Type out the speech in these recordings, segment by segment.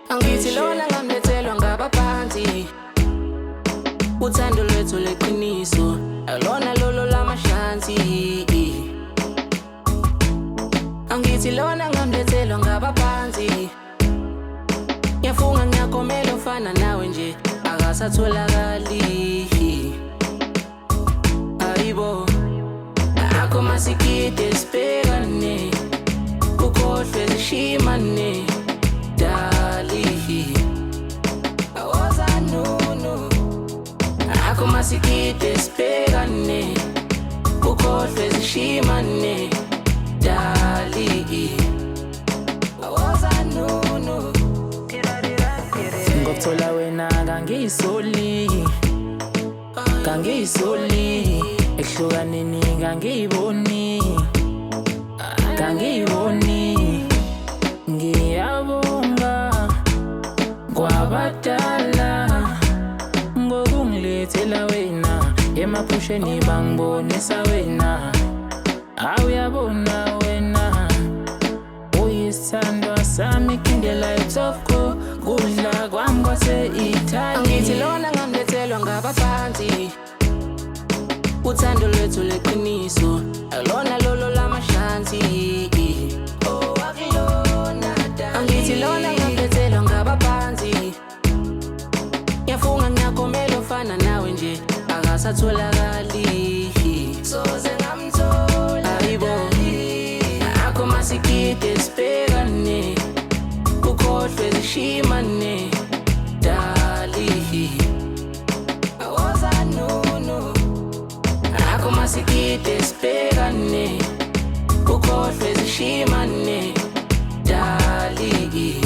Angithi lona ngamlethelwa ngabaphansi uthando lwethu leqiniso alona lolo lamashansi. Angithi lona ngamlethelwa ngabaphansi ngiyafunga ngiyakhomela ofana nawe nje akasatholakali. Ayibo akho masikide sibhekane ukhohlwe zishimane dali awoza nunu akho masikide sibhekane ukhohlwe zishimane dali awoza nunu ngokuthola wena kangiyisoli ehlukaneni kangiyiboni ngiyabonga kwabadala ngokungilethela wena emaphusheni bangibonisa wena awuyabona wena uyisithandwa sami kindela yetofko kudla kwami kwase-Italy. Angithi lona ngamlethelwa ngabaphansi uthando lwethu leqiniso alona lolo lamashansi. Angithi lona ngamlethelwa ngabaphansi ngiyafunga ngiyakhomela ofana nawe nje akasatholakali. Soze ngamthola ayibo akho masikide sibhekane ukhohlwe zishimane dali awoza nunu akho masikide sibhekane ukhohlwe zishimane dali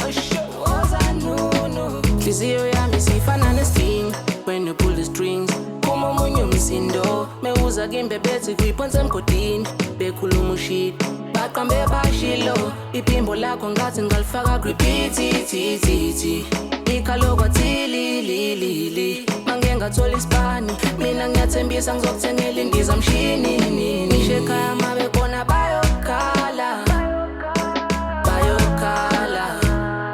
awoza nunu. Nhliziyo yami sifana nestring when you pull the strings kuma omunye umsindo mewuza kimbebethi kuyiphonsa emgodini bekhuluma ushit baqambe bashilo iphimbo lakho ngathi ngalifaka gripiti ikhalo kwathili mange ngathola isibani mina ngiyathembisa ngizokuthengela indiza mshini ngisho ekhaya mabekona bayokhala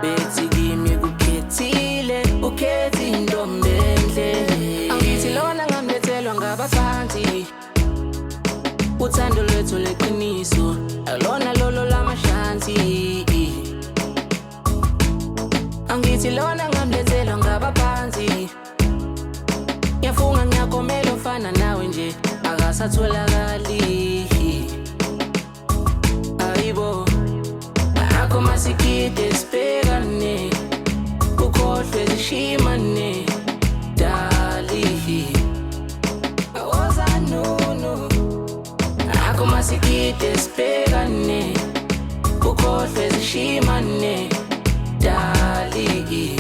bethi kimi kukhethile ukhethi intombi enhle. Angithi lona ngamlethelwa ngabaphansi uthando lwethu leqiniso alona lolo lamashansi. Angithi lona ngamlethelwa ngabaphansi ngiyafunga ngiyakhomela ofana nawe nje akasatholakali. Ayibo akho masikide sibhekane ukhohlwe zishimane dali awoza nunu akho masikide sibhekane ukhohlwe zishimane dali.